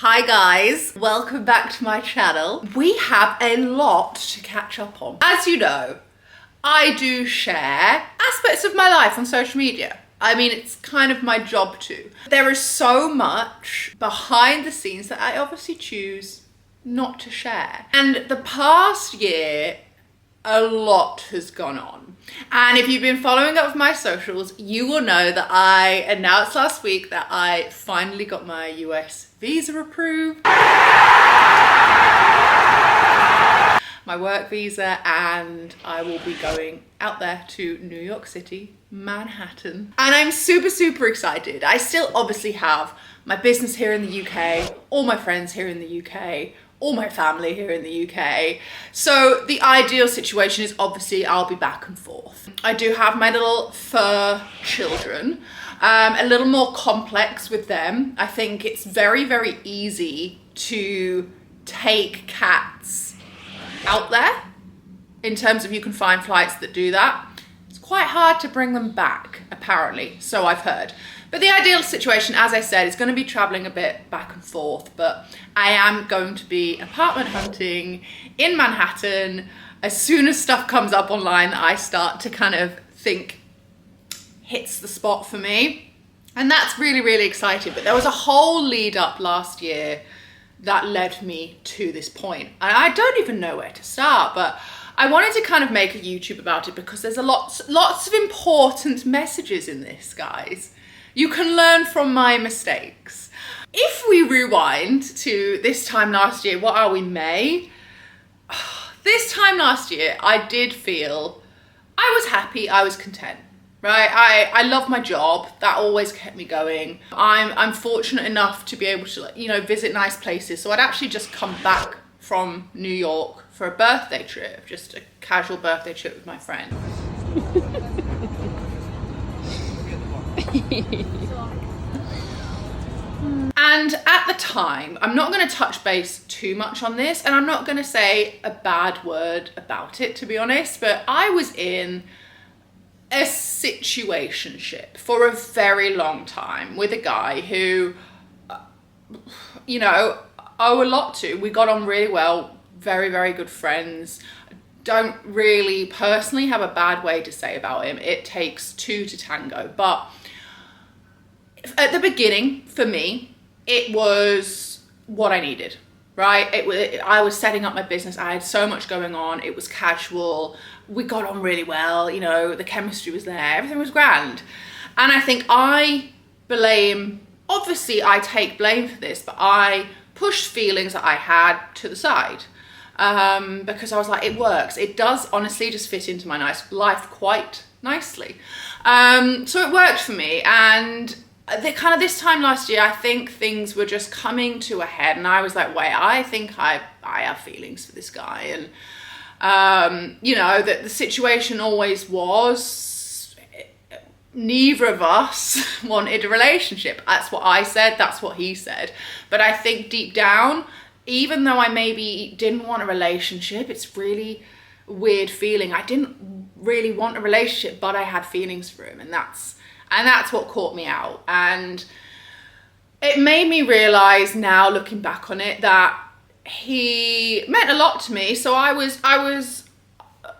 Hi guys, welcome back to my channel. We have a lot to catch up on. As you know, I do share aspects of my life on social media. I mean, it's kind of my job to. There is so much behind the scenes that I obviously choose not to share. And the past year, a lot has gone on. And if you've been following up with my socials, you will know that I announced last week that I finally got my US visa approved. My work visa, and I will be going out there to New York City, Manhattan. And I'm super excited. I still obviously have my business here in the UK, all my friends here in the UK, all my family here in the UK. So the ideal situation is obviously I'll be back and forth. I do have my little fur children, a little more complex with them. I think it's very easy to take cats out there in terms of you can find flights that do that. It's quite hard to bring them back, apparently, so I've heard. But the ideal situation, as I said, is going to be traveling a bit back and forth, but I am going to be apartment hunting in Manhattan as soon as stuff comes up online that I start to kind of think hits the spot for me. And that's really exciting. But there was a whole lead up last year that led me to this point. And I don't even know where to start, but I wanted to kind of make a YouTube about it because there's lots of important messages in this, guys. You can learn from my mistakes. If we rewind to this time last year, what are we, May? This time last year, I did feel I was happy, I was content, right? I love my job, that always kept me going. I'm fortunate enough to be able to, you know, visit nice places. So I'd actually just come back from New York for a birthday trip, just a casual birthday trip with my friend. And at the time, I'm not going to touch base too much on this, and I'm not going to say a bad word about it, to be honest, but I was in a situationship for a very long time with a guy who, you know, owe a lot to. We got on really well, very good friends. Don't really personally have a bad way to say about him. It takes two to tango, but at the beginning, for me, it was what I needed, right? I was setting up my business. I had so much going on. It was casual. We got on really well. You know, the chemistry was there. Everything was grand. And I think obviously I take blame for this, but I pushed feelings that I had to the side because I was like, it works. It does honestly just fit into my life quite nicely. So it worked for me. And kind of this time last year, I think things were just coming to a head, and I was like, wait, I think I have feelings for this guy. And you know, that the situation always was neither of us wanted a relationship. That's what I said, that's what he said. But I think deep down, even though I maybe didn't want a relationship, it's really weird feeling. I didn't really want a relationship, but I had feelings for him, and that's what caught me out. And it made me realize now, looking back on it, that he meant a lot to me. So I was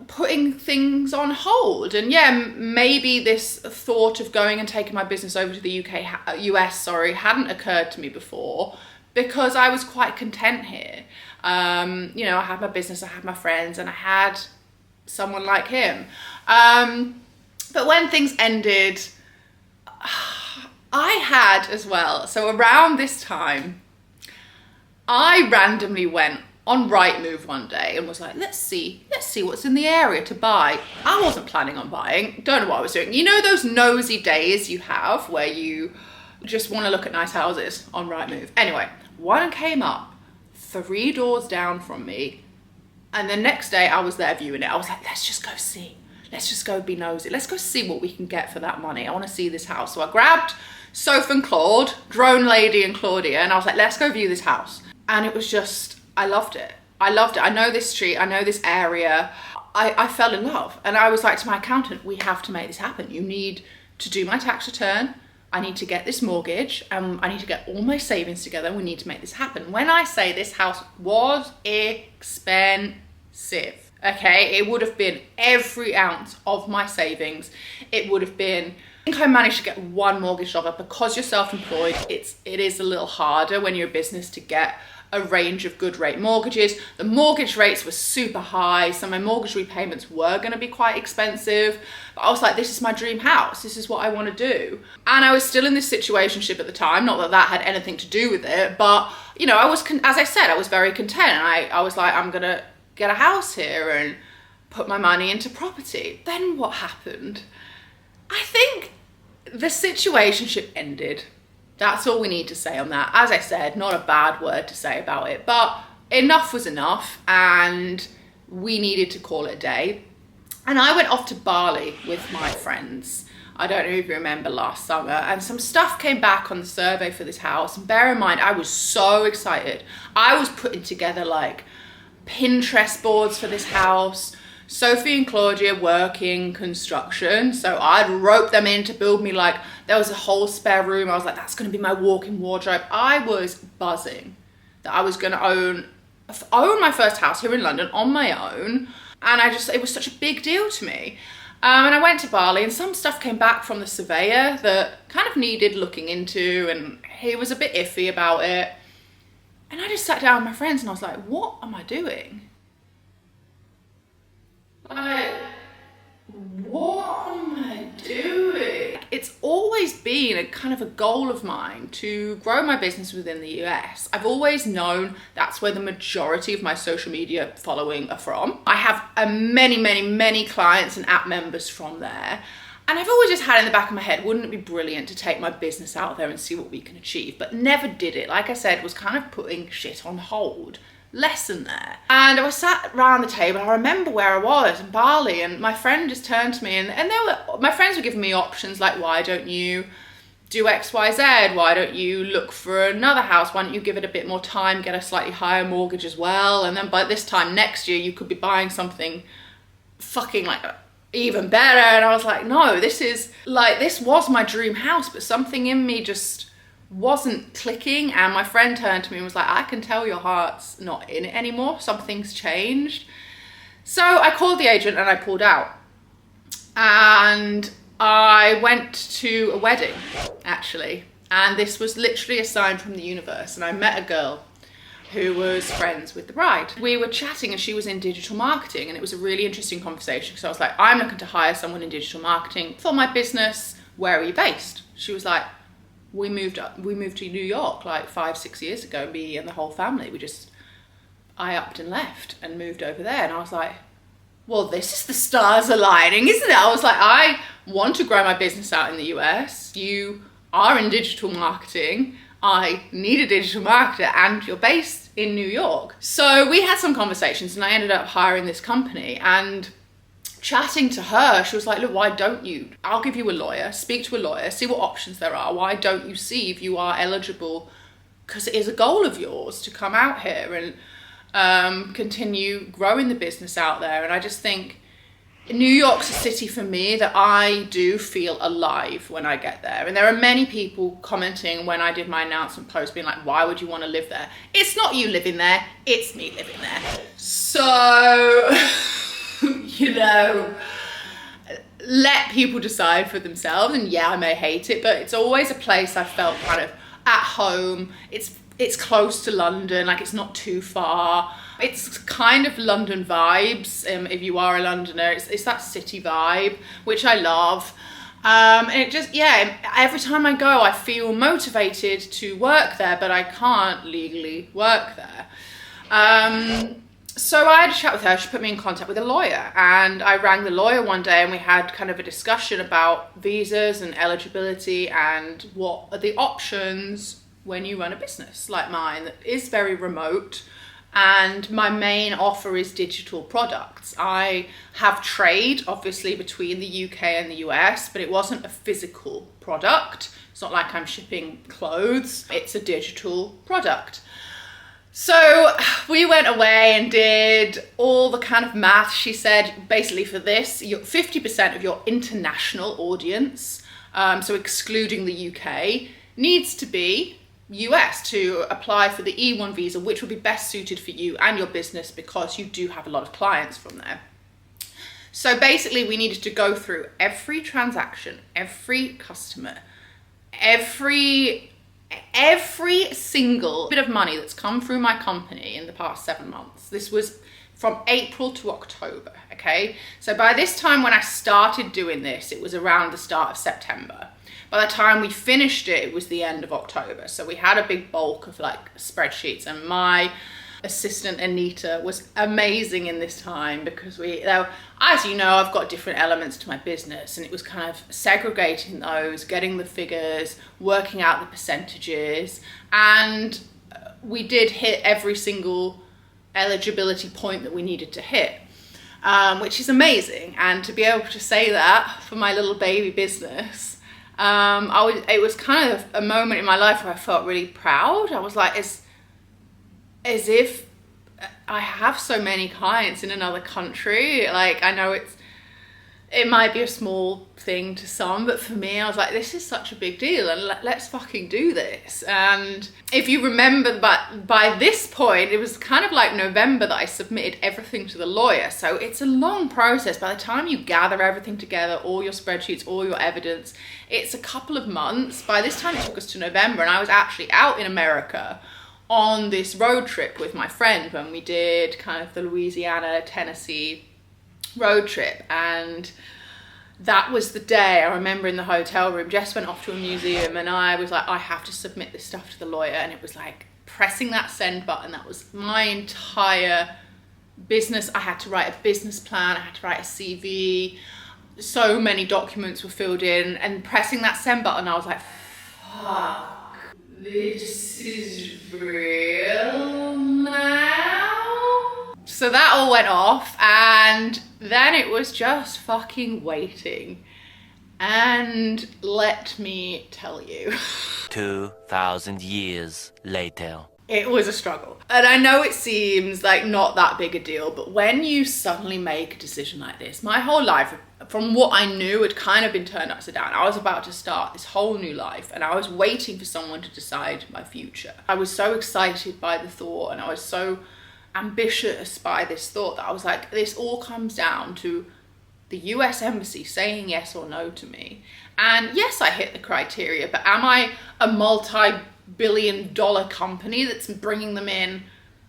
putting things on hold. And yeah, maybe this thought of going and taking my business over to the US, hadn't occurred to me before, because I was quite content here. You know, I had my business, I had my friends, and I had someone like him. But when things ended, I had as well. So around this time, I randomly went on Rightmove one day and was like, let's see what's in the area to buy. I wasn't planning on buying, don't know what I was doing. You know those nosy days you have where you just want to look at nice houses on Rightmove? Anyway, one came up 3 doors down from me, and the next day I was there viewing it. I was like, let's just go see. Let's just go be nosy. Let's go see what we can get for that money. I want to see this house. So I grabbed Soph and Claude, Drone Lady and Claudia, and I was like, let's go view this house. And it was just, I loved it. I know this street. I know this area. I fell in love. And I was like to my accountant, we have to make this happen. You need to do my tax return. I need to get this mortgage and I need to get all my savings together. We need to make this happen. When I say this house was expensive, okay, it would have been every ounce of my savings. It would have been, I think I managed to get one mortgage offer. Because you're self-employed, it is a little harder when you're a business to get a range of good rate mortgages. The mortgage rates were super high, so my mortgage repayments were going to be quite expensive. But I was like, this is my dream house. This is what I want to do. And I was still in this situationship at the time. Not that that had anything to do with it, but you know, I was, as I said, I was very content. And I was like, I'm going to get a house here and put my money into property. Then what happened? I think the situationship ended. That's all we need to say on that. As I said, not a bad word to say about it, but enough was enough and we needed to call it a day. And I went off to Bali with my friends. I don't know if you remember last summer, and some stuff came back on the survey for this house. And bear in mind, I was so excited. I was putting together like Pinterest boards for this house. Sophie and Claudia working construction, so I'd rope them in to build me, like, there was a whole spare room. I was like, that's going to be my walk-in wardrobe. I was buzzing that I was going to own my first house here in London on my own, and it was such a big deal to me. And I went to Bali, and some stuff came back from the surveyor that kind of needed looking into, and he was a bit iffy about it. And I just sat down with my friends and I was like, what am I doing? Like, what am I doing? It's always been a kind of a goal of mine to grow my business within the US. I've always known that's where the majority of my social media following are from. I have many clients and app members from there. And I've always just had in the back of my head, wouldn't it be brilliant to take my business out there and see what we can achieve? But never did it. Like I said, was kind of putting shit on hold. Lesson there. And I was sat around the table. I remember where I was in Bali, and my friend just turned to me, and my friends were giving me options like, why don't you do X, Y, Z? Why don't you look for another house? Why don't you give it a bit more time, get a slightly higher mortgage as well? And then by this time next year, you could be buying something fucking like even better. And I was like, no, this was my dream house, but something in me just wasn't clicking. And my friend turned to me and was like, I can tell your heart's not in it anymore. Something's changed. So I called the agent and I pulled out. And I went to a wedding, actually. And this was literally a sign from the universe. And I met a girl who was friends with the bride. We were chatting and she was in digital marketing, and it was a really interesting conversation because I was like, I'm looking to hire someone in digital marketing for my business. Where are you based? She was like, we moved to New York like 5-6 years ago, me and the whole family. I upped and left and moved over there. And I was like, well, this is the stars aligning, isn't it? I was like, I want to grow my business out in the US. You are in digital marketing. I need a digital marketer, and you're based in New York. So we had some conversations and I ended up hiring this company, and chatting to her, she was like, look, why don't you? I'll give you a lawyer, speak to a lawyer, see what options there are. Why don't you see if you are eligible? Because it is a goal of yours to come out here and continue growing the business out there. And I just think New York's a city for me that I do feel alive when I get there. And there are many people commenting when I did my announcement post being like, why would you want to live there? It's not you living there, it's me living there. So you know, let people decide for themselves. And yeah, I may hate it, but it's always a place I felt kind of at home. It's close to London, like it's not too far. It's kind of London vibes. If you are a Londoner, it's that city vibe, which I love. And it just, yeah, every time I go, I feel motivated to work there, but I can't legally work there. So I had a chat with her. She put me in contact with a lawyer, and I rang the lawyer one day and we had kind of a discussion about visas and eligibility and what are the options when you run a business like mine that is very remote. And my main offer is digital products. I have trade, obviously, between the UK and the US, but it wasn't a physical product. It's not like I'm shipping clothes. It's a digital product. So we went away and did all the kind of math. She said, basically for this, 50% of your international audience so excluding the UK, needs to be US to apply for the E1 visa, which will be best suited for you and your business because you do have a lot of clients from there. So basically we needed to go through every transaction, every customer, every single bit of money that's come through my company in the past 7 months. This was from April to October, okay? So by this time when I started doing this, it was around the start of September. By the time we finished it, it was the end of October. So we had a big bulk of like spreadsheets, and my assistant Anita was amazing in this time because as you know, I've got different elements to my business, and it was kind of segregating those, getting the figures, working out the percentages, and we did hit every single eligibility point that we needed to hit, which is amazing. And to be able to say that for my little baby business, it was kind of a moment in my life where I felt really proud. I was like, as if I have so many clients in another country. Like, I know it might be a small thing to some, but for me, I was like, this is such a big deal, and let's fucking do this. And if you remember, by this point, it was kind of like November that I submitted everything to the lawyer. So it's a long process. By the time you gather everything together, all your spreadsheets, all your evidence, it's a couple of months. By this time, it took us to November, and I was actually out in America on this road trip with my friend when we did kind of the Louisiana, Tennessee road trip. And that was the day I remember in the hotel room, Jess went off to a museum, and I was like, I have to submit this stuff to the lawyer. And it was like pressing that send button. That was my entire business. I had to write a business plan, I had to write a CV, so many documents were filled in, and pressing that send button, I was like, fuck, this is real now. So that all went off, and then it was just fucking waiting. And let me tell you, 2,000 years later. It was a struggle. And I know it seems like not that big a deal, but when you suddenly make a decision like this, my whole life, from what I knew, had kind of been turned upside down. I was about to start this whole new life, and I was waiting for someone to decide my future. I was so excited by the thought, and I was so ambitious by this thought, that I was like, this all comes down to the US Embassy saying yes or no to me. And yes, I hit the criteria, but am I a multi-billion-dollar company that's bringing them in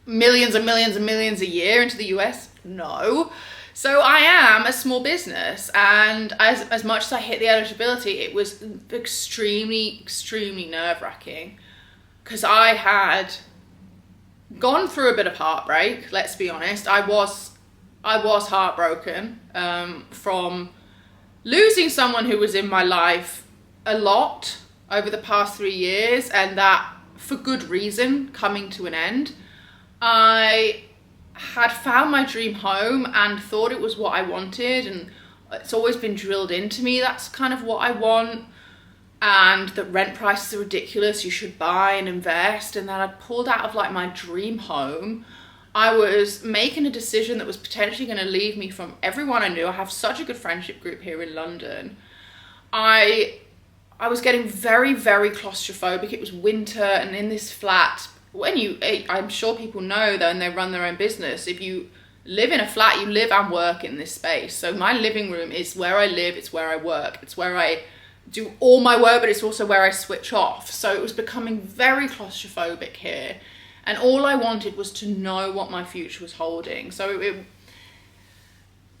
millions and millions and millions a year into the US? No. So I am a small business, and as much as I hit the eligibility, it was extremely, extremely nerve-wracking, because I had gone through a bit of heartbreak. Let's be honest. I was heartbroken from losing someone who was in my life a lot over the past 3 years, and that for good reason, coming to an end. I had found my dream home and thought it was what I wanted, and it's always been drilled into me that's kind of what I want, and that rent prices are ridiculous, you should buy and invest. And then I'd pulled out of like my dream home. I was making a decision that was potentially going to leave me from everyone I knew. I have such a good friendship group here in London. I was getting very, very claustrophobic. It was winter, and in this flat, I'm sure people know that when they run their own business, if you live in a flat, you live and work in this space. So my living room is where I live, it's where I work, it's where I do all my work, but it's also where I switch off. So it was becoming very claustrophobic here. And all I wanted was to know what my future was holding. So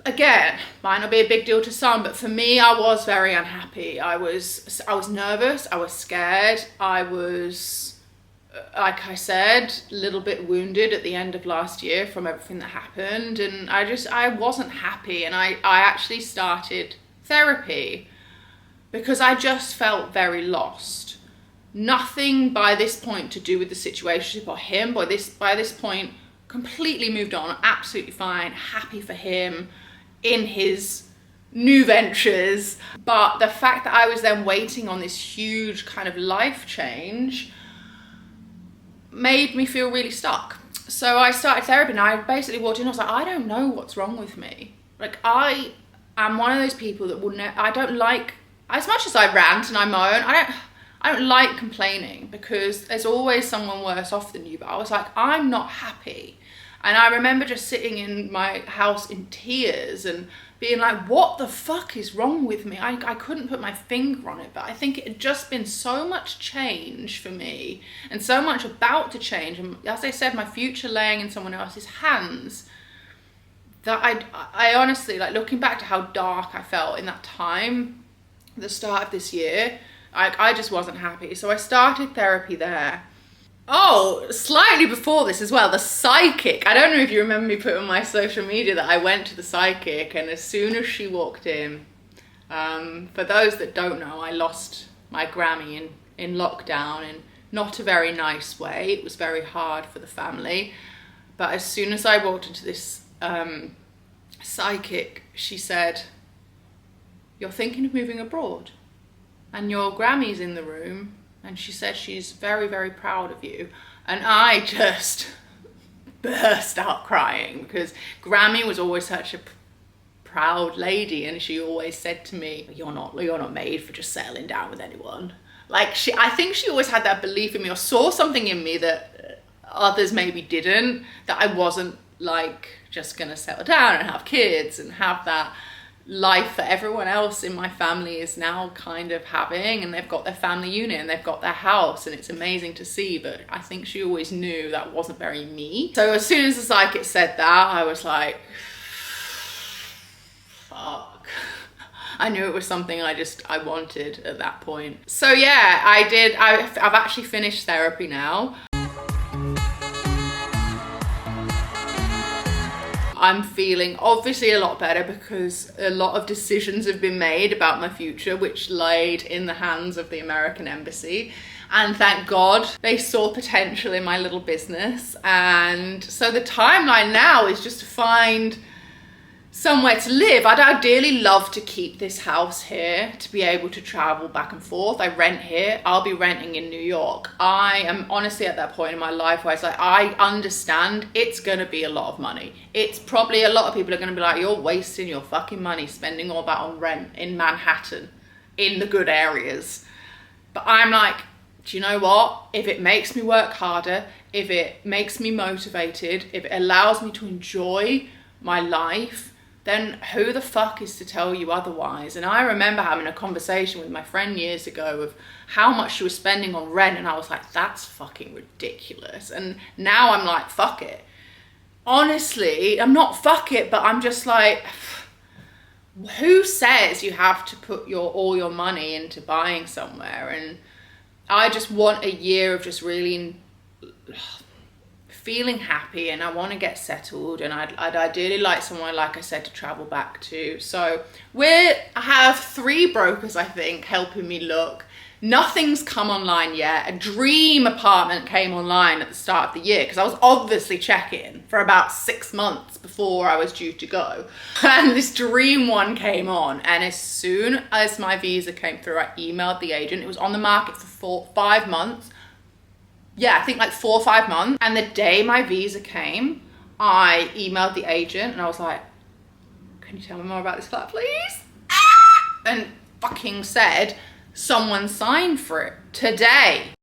again, might not be a big deal to some, but for me, I was very unhappy. I was nervous, I was scared, I was, like I said, a little bit wounded at the end of last year from everything that happened. And I wasn't happy. And I actually started therapy because I just felt very lost. Nothing by this point to do with the situation or him. By this point, completely moved on, absolutely fine, happy for him in his new ventures. But the fact that I was then waiting on this huge kind of life change made me feel really stuck. So I started therapy, and I basically walked in, I was like, I don't know what's wrong with me. Like, I am one of those people that I don't like as much as I rant and I moan, I don't like complaining because there's always someone worse off than you. But I was like, I'm not happy. And I remember just sitting in my house in tears and being like, what the fuck is wrong with me? I couldn't put my finger on it, but I think it had just been so much change for me and so much about to change. And as I said, my future laying in someone else's hands, that I honestly, like, looking back to how dark I felt in that time, the start of this year, I just wasn't happy. So I started therapy there. Oh, slightly before this as well, the psychic. I don't know if you remember me putting on my social media that I went to the psychic, and as soon as she walked in, for those that don't know, I lost my Grammy in lockdown in not a very nice way. It was very hard for the family. But as soon as I walked into this psychic, she said, "You're thinking of moving abroad and your Grammy's in the room." And she said she's very, very proud of you. And I just burst out crying because Grammy was always such a proud lady. And she always said to me, you're not made for just settling down with anyone. Like, I think she always had that belief in me, or saw something in me that others maybe didn't, that I wasn't like just gonna settle down and have kids and have that life that everyone else in my family is now kind of having, and they've got their family unit and they've got their house, and it's amazing to see. But I think she always knew that wasn't very me. So as soon as the psychic said that, I was like, fuck. I knew it was something I wanted at that point. So yeah, I've actually finished therapy now. I'm feeling obviously a lot better because a lot of decisions have been made about my future, which laid in the hands of the American embassy. And thank God they saw potential in my little business. And so the timeline now is just to find somewhere to live. I'd ideally love to keep this house here to be able to travel back and forth. I rent here. I'll be renting in New York. I am honestly at that point in my life where it's like, I understand it's going to be a lot of money. It's probably a lot of people are going to be like, you're wasting your fucking money spending all that on rent in Manhattan, in the good areas. But I'm like, do you know what? If it makes me work harder, if it makes me motivated, if it allows me to enjoy my life, then who the fuck is to tell you otherwise? And I remember having a conversation with my friend years ago of how much she was spending on rent, and I was like, that's fucking ridiculous. And now I'm like, fuck it. Honestly, I'm not fuck it, but I'm just like, who says you have to put all your money into buying somewhere? And I just want a year of just really feeling happy, and I want to get settled, and I'd ideally like somewhere, like I said, to travel back to. So I have 3 brokers, I think, helping me look. Nothing's come online yet. A dream apartment came online at the start of the year because I was obviously checking for about 6 months before I was due to go. And this dream one came on, and as soon as my visa came through, I emailed the agent. It was on the market for 5 months. Yeah, I think like 4 or 5 months. And the day my visa came, I emailed the agent and I was like, can you tell me more about this flat, please? And fucking said, someone signed for it today.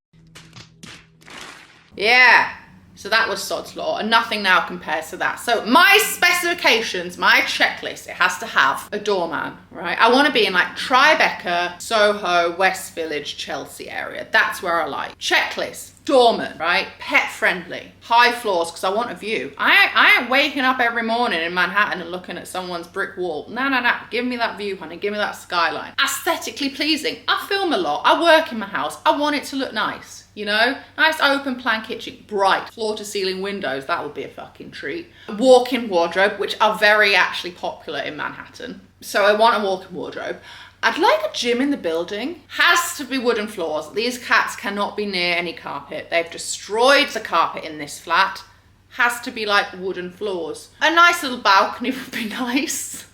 Yeah. So that was sod's law, and nothing now compares to that. So my specifications, my checklist, it has to have a doorman, right? I want to be in like Tribeca, Soho, West Village, Chelsea area. That's where I like. Checklist. Doorman, right? Pet friendly, high floors, because I want a view. I ain't waking up every morning in Manhattan and looking at someone's brick wall. No. Give me that view, honey. Give me that skyline. Aesthetically pleasing. I film a lot. I work in my house. I want it to look nice, you know? Nice open plan kitchen, bright, floor to ceiling windows. That would be a fucking treat. Walk-in wardrobe, which are very actually popular in Manhattan. So I want a walk-in wardrobe. I'd like a gym in the building. Has to be wooden floors. These cats cannot be near any carpet. They've destroyed the carpet in this flat. Has to be like wooden floors. A nice little balcony would be nice.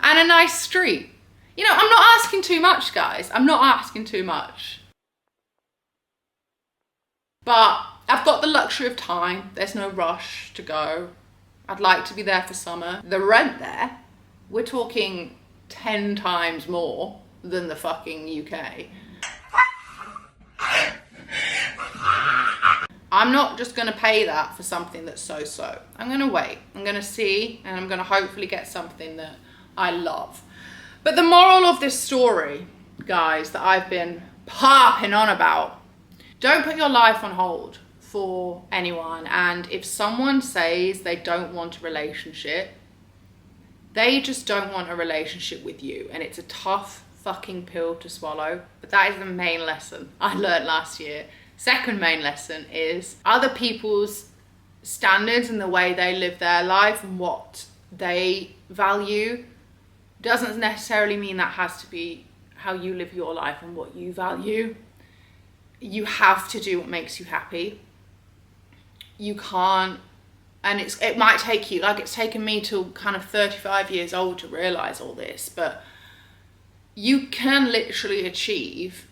And a nice street. You know, I'm not asking too much, guys. I'm not asking too much. But I've got the luxury of time. There's no rush to go. I'd like to be there for summer. The rent there, we're talking 10 times more than the fucking UK. I'm not just gonna pay that for something that's so-so. I'm gonna wait, I'm gonna see, and I'm gonna hopefully get something that I love. But the moral of this story, guys, that I've been harping on about, don't put your life on hold for anyone. And if someone says they don't want a relationship, they just don't want a relationship with you. And it's a tough fucking pill to swallow. But that is the main lesson I learned last year. Second main lesson is other people's standards and the way they live their life and what they value doesn't necessarily mean that has to be how you live your life and what you value. You have to do what makes you happy. You can't, and it might take you, like it's taken me till kind of 35 years old to realize all this, but you can literally achieve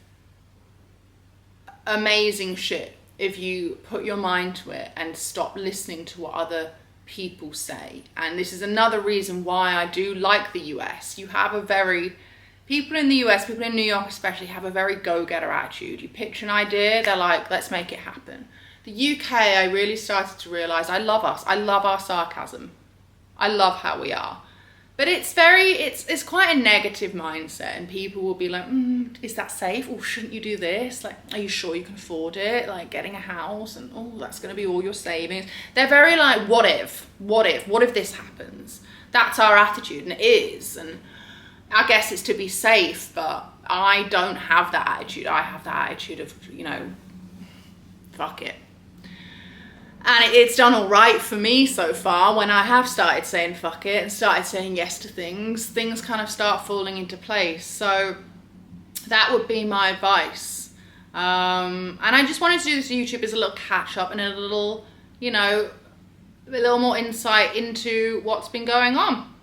amazing shit if you put your mind to it and stop listening to what other people say. And this is another reason why I do like the US. You have people in the US, people in New York especially, have a very go-getter attitude. You pitch an idea, they're like, let's make it happen. The UK, I really started to realize, I love us. I love our sarcasm. I love how we are. But it's quite a negative mindset, and people will be like, is that safe? Or shouldn't you do this? Like, are you sure you can afford it? Like getting a house, and that's gonna be all your savings. They're very like, what if this happens? That's our attitude, and it is. And I guess it's to be safe, but I don't have that attitude. I have that attitude of, fuck it. And it's done all right for me so far. When I have started saying fuck it and started saying yes to things kind of start falling into place. So that would be my advice. And I just wanted to do this YouTube as a little catch up and a little, a little more insight into what's been going on.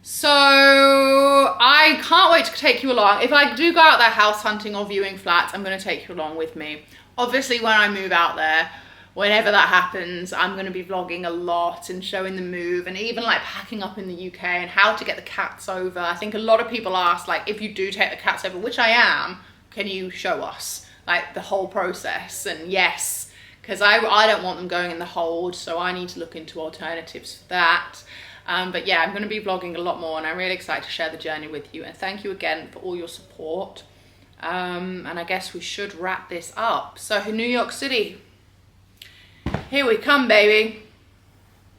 So I can't wait to take you along. If I do go out there house hunting or viewing flats, I'm going to take you along with me. Obviously, when I move out there, whenever that happens, I'm going to be vlogging a lot and showing the move, and even like packing up in the UK and how to get the cats over. I think a lot of people ask, like, if you do take the cats over, which I am, can you show us like the whole process? And yes, because I don't want them going in the hold, so I need to look into alternatives for that. But yeah, I'm going to be vlogging a lot more, and I'm really excited to share the journey with you. And thank you again for all your support. And I guess we should wrap this up. So New York City, here we come, baby.